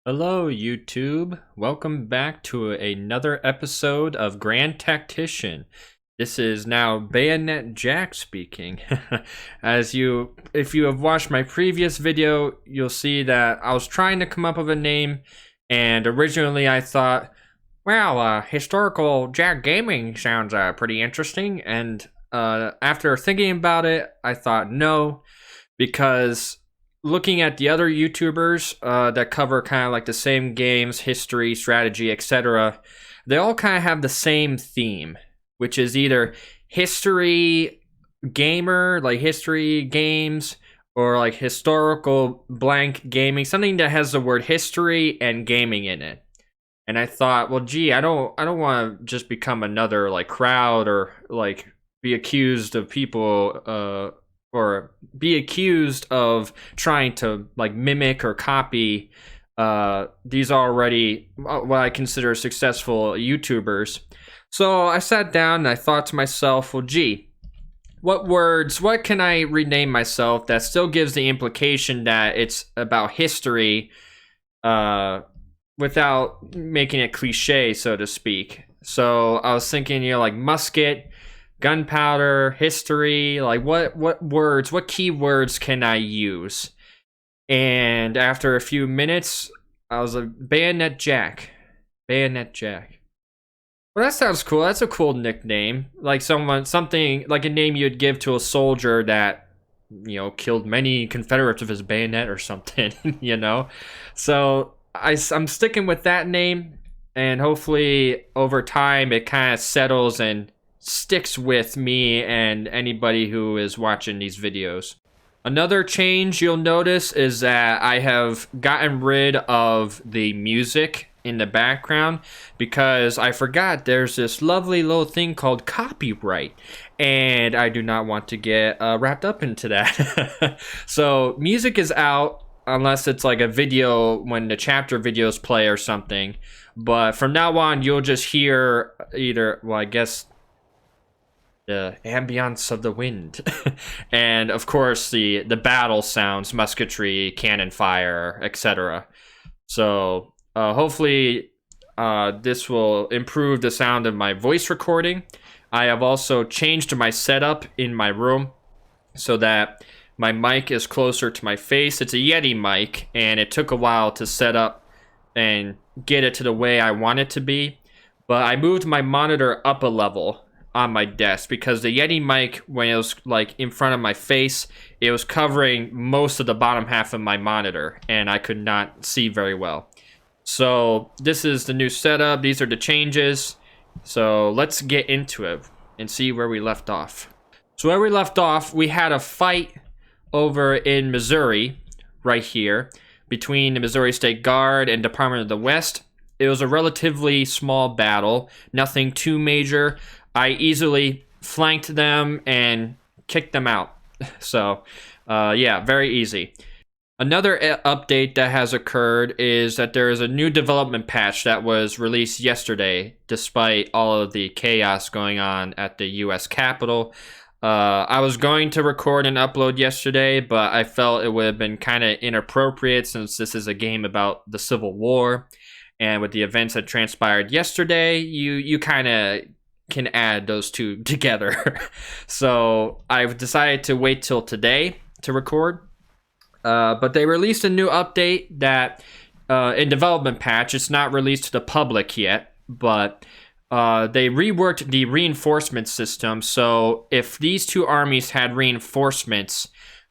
Hello, YouTube. Welcome back to another episode of Grand Tactician. This is now Bayonet Jack speaking. If you have watched my previous video, you'll see that I was trying to come up with a name, and originally I thought, well, historical Jack Gaming sounds pretty interesting, and after thinking about it, I thought no, because looking at the other YouTubers that cover kind of like the same games, history, strategy, etc., they all kind of have the same theme, which is either history gamer, like history games, or like historical blank gaming, something that has the word history and gaming in it. And I thought, well, gee, I don't want to just become another like crowd or like be accused of people or be accused of trying to like mimic or copy these already what I consider successful YouTubers. So I sat down and I thought to myself, well, gee, what can I rename myself that still gives the implication that it's about history without making it cliche, so to speak. So I was thinking, like musket, gunpowder, history, like what keywords can I use? And after a few minutes, I was like, Bayonet Jack. Bayonet Jack. Well, that sounds cool. That's a cool nickname. Like something like a name you'd give to a soldier that, killed many Confederates with his bayonet or something, So I'm sticking with that name, and hopefully over time it kind of settles and sticks with me and anybody who is watching these videos. Another change you'll notice is that I have gotten rid of the music in the background because I forgot there's this lovely little thing called copyright, and I do not want to get wrapped up into that. So music is out unless it's like a video when the chapter videos play or something, but from now on you'll just hear either, well, I guess the ambience of the wind and of course the battle sounds, musketry, cannon fire, etc. So hopefully this will improve the sound of my voice recording. I have also changed my setup in my room so that my mic is closer to my face. It's a Yeti mic, and it took a while to set up and get it to the way I want it to be, but I moved my monitor up a level on my desk because the Yeti mic, when it was like in front of my face, it was covering most of the bottom half of my monitor and I could not see very well. So this is the new setup. These are the changes. So let's get into it and see where we left off. So where we left off, we had a fight over in Missouri, right here, between the Missouri State Guard and Department of the West. It was a relatively small battle, nothing too major. I easily flanked them and kicked them out. So, yeah, very easy. Another update that has occurred is that there is a new development patch that was released yesterday, despite all of the chaos going on at the U.S. Capitol. I was going to record and upload yesterday, but I felt it would have been kind of inappropriate since this is a game about the Civil War. And with the events that transpired yesterday, you kind of can add those two together. So I've decided to wait till today to record. But they released a new update that in development patch, it's not released to the public yet, but they reworked the reinforcement system. So if these two armies had reinforcements,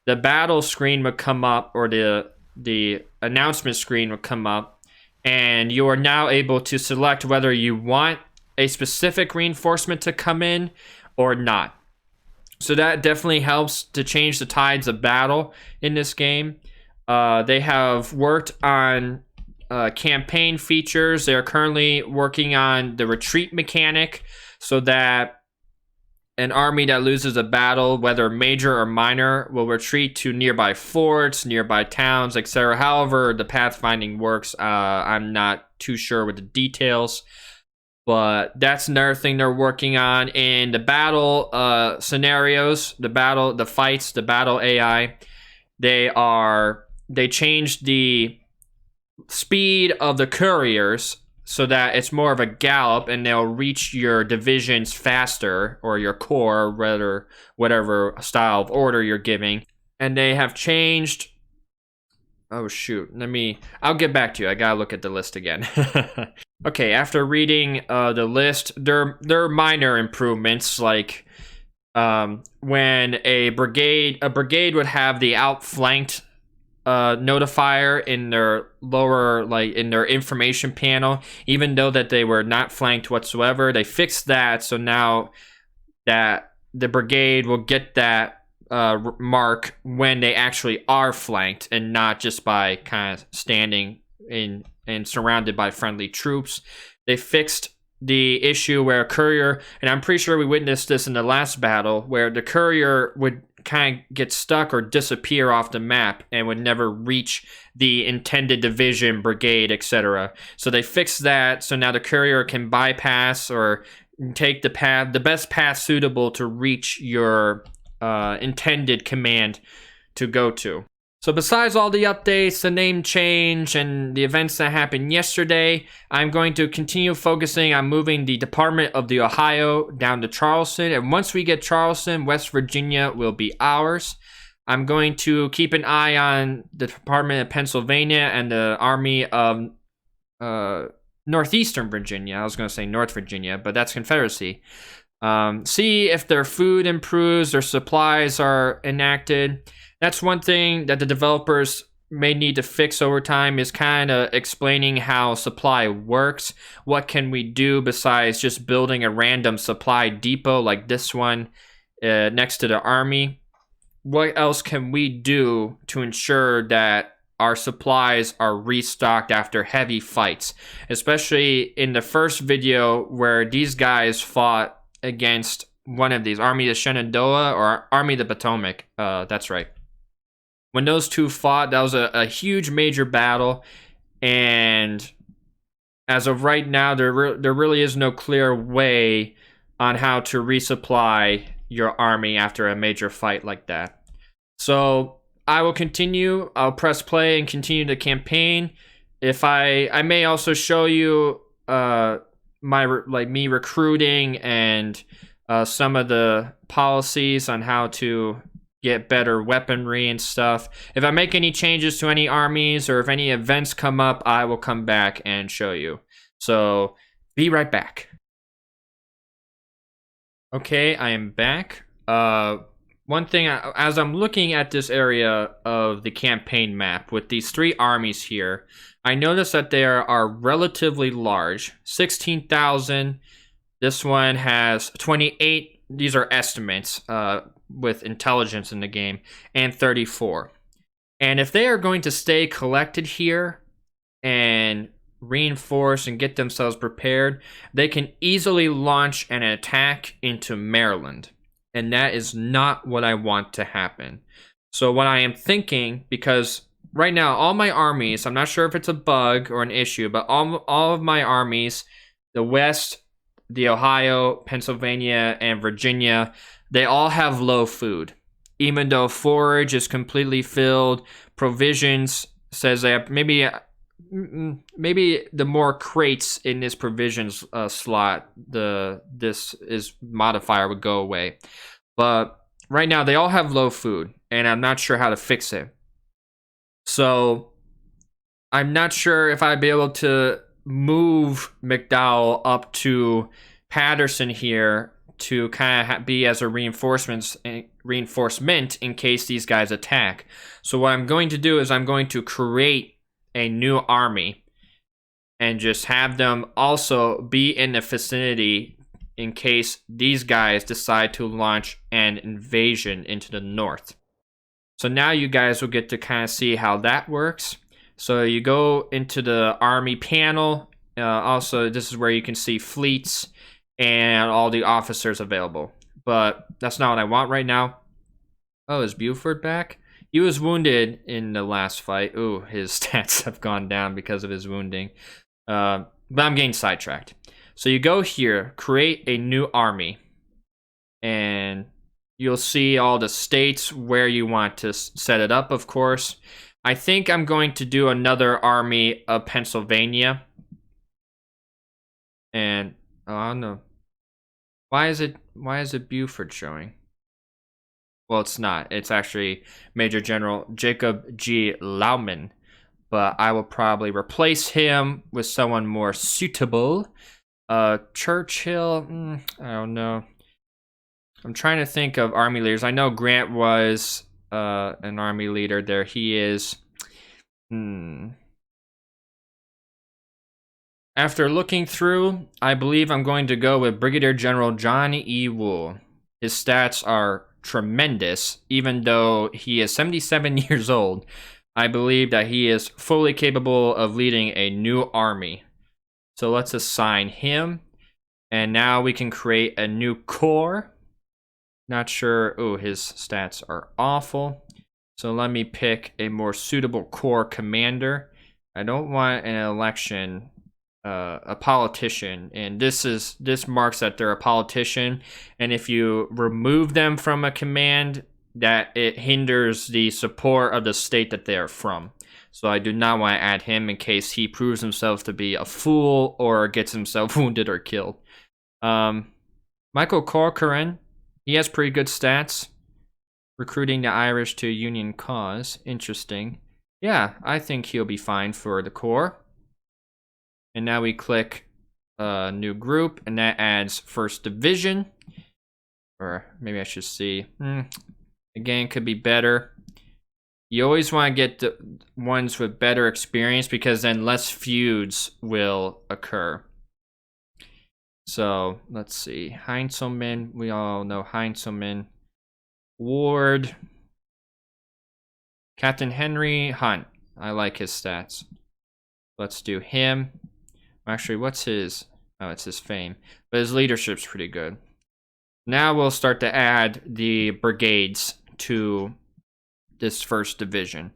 the battle screen would come up, or the announcement screen would come up, and you are now able to select whether you want a specific reinforcement to come in or not. So that definitely helps to change the tides of battle in this game. They have worked on campaign features. They're currently working on the retreat mechanic so that an army that loses a battle, whether major or minor, will retreat to nearby forts, nearby towns, etc. However the pathfinding works, I'm not too sure with the details. But that's another thing they're working on. In the battle scenarios, the fights, the battle AI, they changed the speed of the couriers so that it's more of a gallop and they'll reach your divisions faster, or your corps, rather, whatever style of order you're giving. And they have changed. Oh shoot, I'll get back to you. I gotta look at the list again. Okay, after reading the list, there are minor improvements, like when a brigade would have the outflanked notifier in their lower, like in their information panel, even though that they were not flanked whatsoever. They fixed that, so now that the brigade will get that mark when they actually are flanked, and not just by kind of standing in and surrounded by friendly troops. They fixed the issue where a courier, and I'm pretty sure we witnessed this in the last battle, where the courier would kind of get stuck or disappear off the map and would never reach the intended division, brigade, etc. So they fixed that, so now the courier can bypass or take the best path suitable to reach your intended command to go to. So besides all the updates, the name change, and the events that happened yesterday, I'm going to continue focusing on moving the Department of the Ohio down to Charleston. And once we get Charleston, West Virginia will be ours. I'm going to keep an eye on the Department of Pennsylvania and the Army of Northeastern Virginia. I was going to say North Virginia, but that's Confederacy. See if their food improves, their supplies are enacted. That's one thing that the developers may need to fix over time, is kind of explaining how supply works. What can we do besides just building a random supply depot like this one next to the army? What else can we do to ensure that our supplies are restocked after heavy fights? Especially in the first video where these guys fought against one of these, Army of the Shenandoah or Army of the Potomac. That's right. When those two fought, that was a huge major battle, and as of right now, there really is no clear way on how to resupply your army after a major fight like that. So I will continue. I'll press play and continue the campaign. If I may also show you me recruiting and some of the policies on how to get better weaponry and stuff. If I make any changes to any armies or if any events come up, I will come back and show you. So be right back. Okay, I am back. One thing, as I'm looking at this area of the campaign map with these three armies here, I notice that they are relatively large. 16,000. This one has 28. These are estimates with intelligence in the game, and 34. And if they are going to stay collected here and reinforce and get themselves prepared, they can easily launch an attack into Maryland. And that is not what I want to happen. So what I am thinking, because right now all my armies, I'm not sure if it's a bug or an issue, but all of my armies, the West, the Ohio, Pennsylvania, and Virginia, they all have low food. Even though forage is completely filled, provisions says they have maybe the more crates in this provisions slot, this is modifier would go away. But right now they all have low food, and I'm not sure how to fix it. So I'm not sure if I'd be able to move McDowell up to Patterson here to kind of be as a reinforcement in case these guys attack. So what I'm going to do is I'm going to create a new army and just have them also be in the vicinity in case these guys decide to launch an invasion into the north. So now you guys will get to kind of see how that works. So you go into the army panel. Also, this is where you can see fleets and all the officers available. But that's not what I want right now. Oh, is Buford back? He was wounded in the last fight. Ooh, his stats have gone down because of his wounding. But I'm getting sidetracked. So you go here, create a new army. And you'll see all the states where you want to set it up, of course. I think I'm going to do another army of Pennsylvania. And oh, I don't know. Why is it Buford showing? Well, it's not. It's actually Major General Jacob G. Lauman. But I will probably replace him with someone more suitable. Churchill, I don't know. I'm trying to think of army leaders. I know Grant was an army leader. There he is. After looking through, I believe I'm going to go with Brigadier General John E. Wool. His stats are tremendous, even though he is 77 years old. I believe that he is fully capable of leading a new army. So let's assign him. And now we can create a new corps. Not sure. Oh, his stats are awful. So let me pick a more suitable corps commander. I don't want an election, a politician. And this marks that they're a politician. And if you remove them from a command, that it hinders the support of the state that they are from. So I do not want to add him in case he proves himself to be a fool or gets himself wounded or killed. Michael Corcoran, he has pretty good stats. Recruiting the Irish to Union cause. Interesting. Yeah, I think he'll be fine for the Corps. And now we click new group, and that adds 1st Division. Or maybe I should see. Again, could be better. You always want to get the ones with better experience because then less feuds will occur. So, let's see. Heintzelman, we all know Heintzelman. Ward. Captain Henry Hunt. I like his stats. Let's do him. Actually, what's his? Oh, it's his fame. But his leadership's pretty good. Now we'll start to add the brigades to this 1st Division.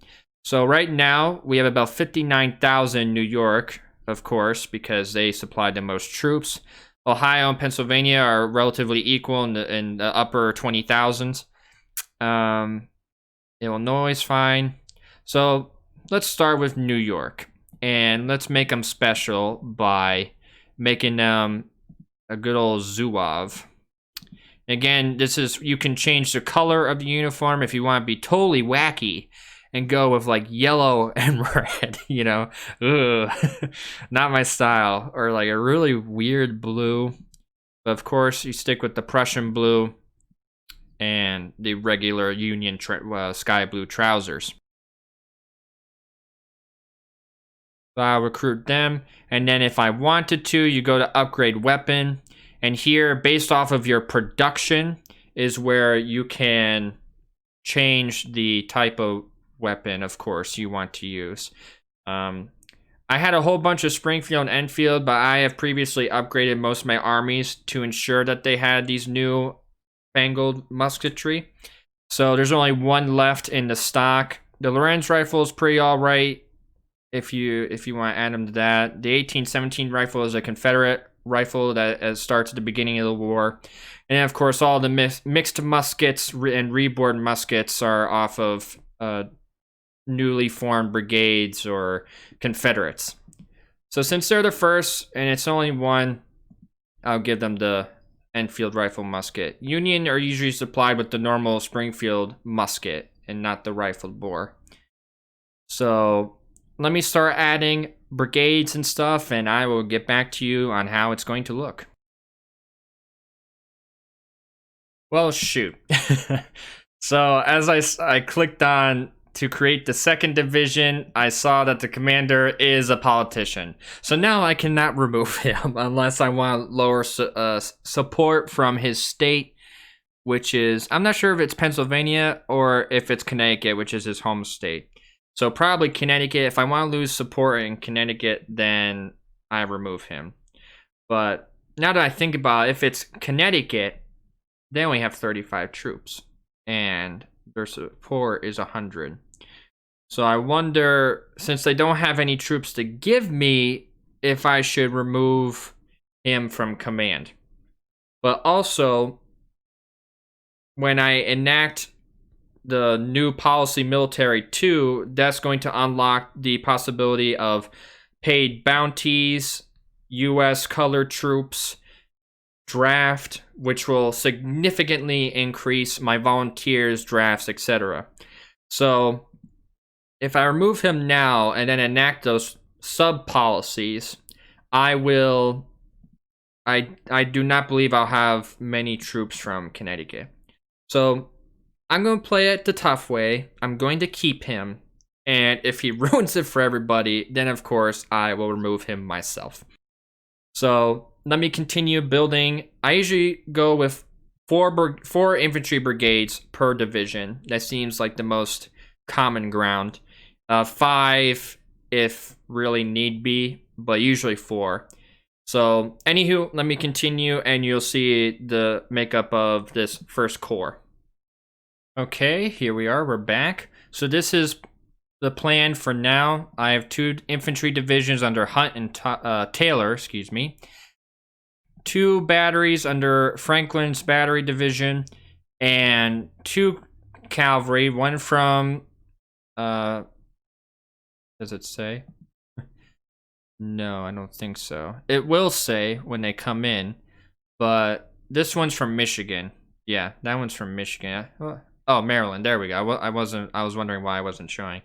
So right now, we have about 59,000 New York, of course, because they supplied the most troops. Ohio and Pennsylvania are relatively equal in the upper 20,000s. Illinois is fine. So let's start with New York. And let's make them special by making them a good old Zouave. Again, you can change the color of the uniform if you want to be totally wacky and go with like yellow and red, you know. Ugh. Not my style. Or like a really weird blue. But of course, you stick with the Prussian blue and the regular Union sky blue trousers. So I'll recruit them. And then if I wanted to, you go to upgrade weapon. And here, based off of your production, is where you can change the type of weapon, of course, you want to use. I had a whole bunch of Springfield and Enfield, but I have previously upgraded most of my armies to ensure that they had these new fangled musketry. So there's only one left in the stock. The Lorenz rifle is pretty alright if you want to add them to that. The 1817 rifle is a Confederate rifle that starts at the beginning of the war. And of course, all the mixed muskets and reborn muskets are off of newly formed brigades or Confederates. So since they're the first, and it's only one, I'll give them the Enfield rifle musket. Union are usually supplied with the normal Springfield musket and not the rifled bore. So let me start adding brigades and stuff, and I will get back to you on how it's going to look. Well, shoot. So as I clicked on to create the 2nd Division, I saw that the commander is a politician. So now I cannot remove him unless I want lower support from his state, which is, I'm not sure if it's Pennsylvania or if it's Connecticut, which is his home state. So probably Connecticut. If I want to lose support in Connecticut, then I remove him. But now that I think about it, if it's Connecticut, they only have 35 troops. And their support is 100. So I wonder, since they don't have any troops to give me, if I should remove him from command. But also, when I enact the new policy military 2, that's going to unlock the possibility of paid bounties, US colored troops, draft, which will significantly increase my volunteers, drafts, etc. So if I remove him now and then enact those sub policies, I do not believe I'll have many troops from Connecticut. So I'm going to play it the tough way. I'm going to keep him. And if he ruins it for everybody, then of course I will remove him myself. So let me continue building. I usually go with four infantry brigades per division. That seems like the most common ground. 5 if really need be, but usually 4. So anywho, let me continue and you'll see the makeup of this first corps. Okay, here we are, we're back. So this is the plan for now. I have 2 infantry divisions under Hunt and Taylor, 2 batteries under Franklin's battery division, and 2 cavalry, one from, does it say? No, I don't think so. It will say when they come in, but this one's from Michigan. Yeah, that one's from Michigan. Oh, Maryland. There we go. I was wondering why I wasn't showing.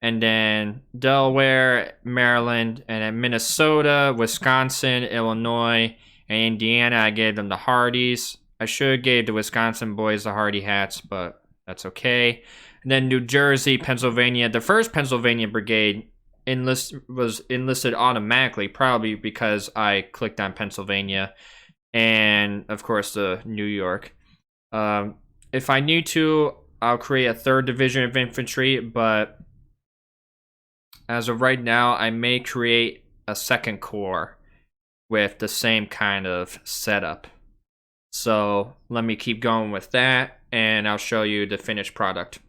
And then Delaware, Maryland, and then Minnesota, Wisconsin, Illinois, and Indiana. I gave them the Hardys. I should have gave the Wisconsin boys the Hardy hats, but that's okay. And then New Jersey, Pennsylvania. The first Pennsylvania brigade was enlisted automatically, probably because I clicked on Pennsylvania, and of course the New York. If I need to, I'll create a 3rd division of infantry, but as of right now, I may create a 2nd corps with the same kind of setup. So let me keep going with that, and I'll show you the finished product.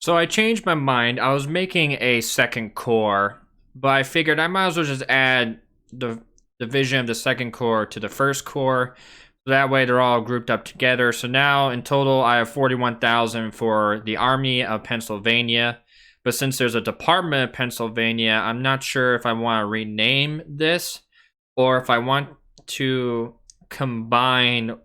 So I changed my mind. I was making a 2nd corps, but I figured I might as well just add the division of the 2nd corps to the 1st corps. So that way they're all grouped up together. So now in total I have 41,000 for the Army of Pennsylvania. But since there's a Department of Pennsylvania, I'm not sure if I want to rename this or if I want to combine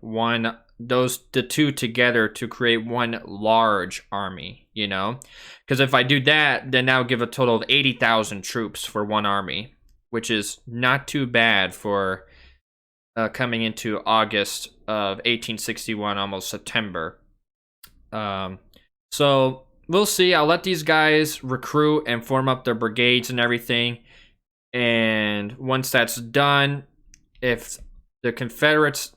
the 2 together to create one large army, you know? Because if I do that, then that would give a total of 80,000 troops for one army, which is not too bad for coming into August of 1861, almost September. So we'll see. I'll let these guys recruit and form up their brigades and everything. And once that's done, if the Confederates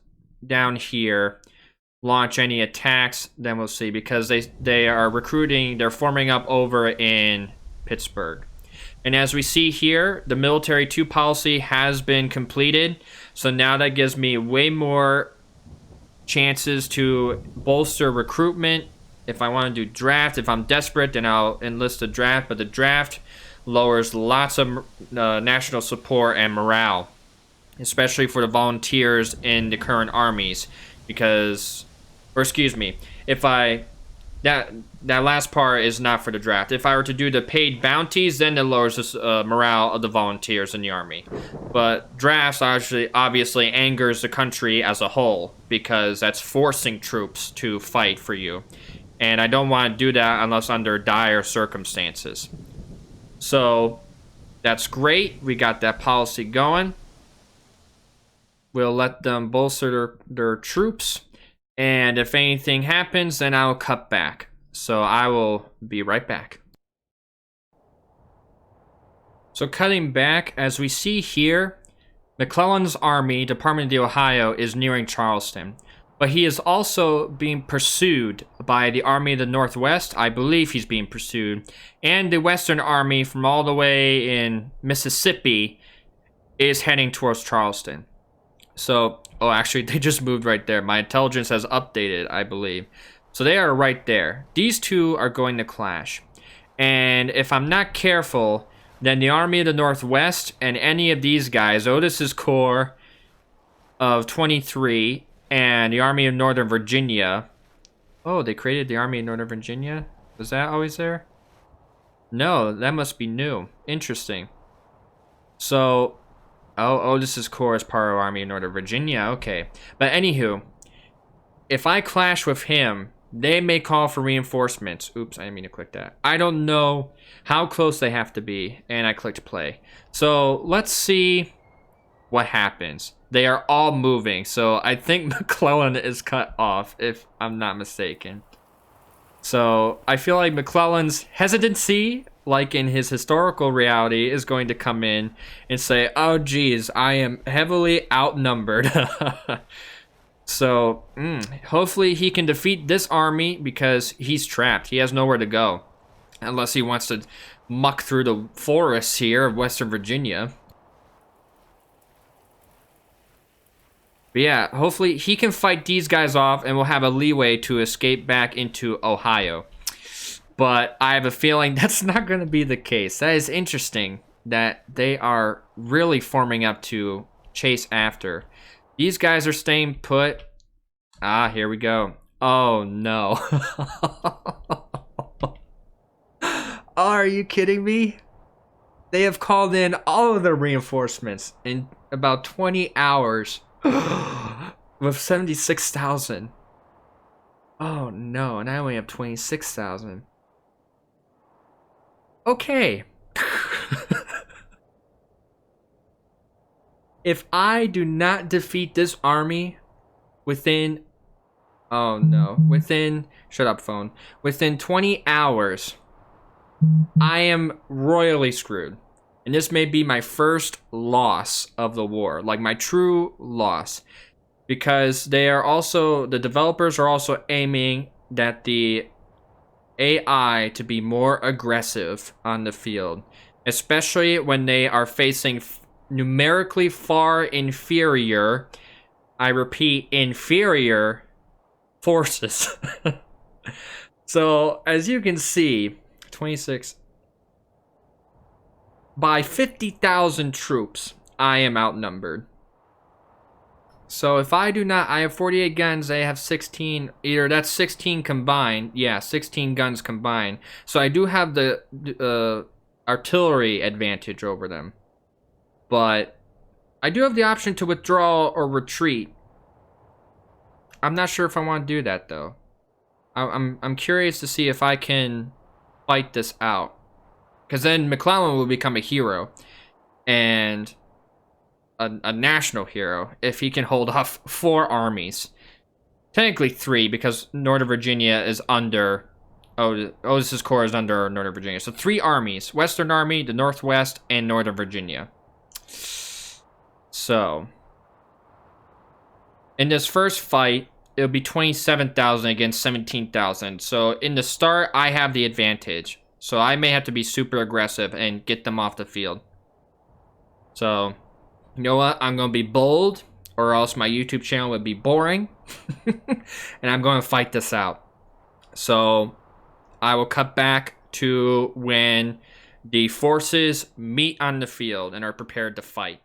down here launch any attacks, then we'll see, because they are recruiting, they're forming up over in Pittsburgh. And as we see here, the military 2 policy has been completed. So now that gives me way more chances to bolster recruitment. If I want to do draft, if I'm desperate, then I'll enlist a draft. But the draft lowers lots of national support and morale, especially for the volunteers in the current armies. Because, or excuse me, if that last part is not for the draft. If I were to do the paid bounties, then it lowers the morale of the volunteers in the army. But drafts obviously angers the country as a whole, because that's forcing troops to fight for you. And I don't want to do that unless under dire circumstances. So that's great. We got that policy going. We'll let them bolster their troops. And if anything happens, then I'll cut back. So I will be right back. So cutting back, as we see here, McClellan's army, Department of the Ohio, is nearing Charleston. But he is also being pursued by the Army of the Northwest. I believe he's being pursued. And the Western Army from all the way in Mississippi is heading towards Charleston. So, oh, actually, they just moved right there. My intelligence has updated, I believe. So they are right there. These 2 are going to clash. And if I'm not careful, then the Army of the Northwest and any of these guys, Otis's Corps of 23, and the Army of Northern Virginia. Oh, they created the Army of Northern Virginia? Was that always there? No, that must be new. Interesting. So, Otis's Corps is part of Army of Northern Virginia. Okay. But anywho, if I clash with him, they may call for reinforcements. Oops, I didn't mean to click that. I don't know how close they have to be, and I clicked play. So, let's see what happens. They are all moving, so I think McClellan is cut off, if I'm not mistaken. So I feel like McClellan's hesitancy, like in his historical reality, is going to come in and say, oh geez, I am heavily outnumbered. So hopefully he can defeat this army, because he's trapped. He has nowhere to go, unless he wants to muck through the forests here of Western Virginia. But yeah, hopefully he can fight these guys off and we'll have a leeway to escape back into Ohio. But I have a feeling that's not going to be the case. That is interesting that they are really forming up to chase after. These guys are staying put. Ah, here we go. Oh, no. Oh, are you kidding me? They have called in all of their reinforcements in about 20 hours. With 76,000. Oh no, and I only have 26,000. Okay. If I do not defeat this army within... Oh no. Shut up, phone. Within 20 hours, I am royally screwed. And this may be my first loss of the war, like my true loss, because the developers are also aiming at the AI to be more aggressive on the field, especially when they are facing numerically far inferior, I repeat, inferior forces. So, as you can see, 26... By 50,000 troops, I am outnumbered. So if I do not, I have 48 guns, they have 16, either that's 16 combined, yeah, 16 guns combined. So I do have the artillery advantage over them. But I do have the option to withdraw or retreat. I'm not sure if I want to do that though. I'm curious to see if I can fight this out. Because then McClellan will become a hero. And a national hero if he can hold off 4 armies. Technically 3, because Northern Virginia is under... Otis's Corps is under Northern Virginia. So 3 armies. Western Army, the Northwest, and Northern Virginia. So... in this first fight, it'll be 27,000 against 17,000. So in the start, I have the advantage. So I may have to be super aggressive and get them off the field. So, you know what? I'm going to be bold, or else my YouTube channel would be boring. And I'm going to fight this out. So, I will cut back to when the forces meet on the field and are prepared to fight.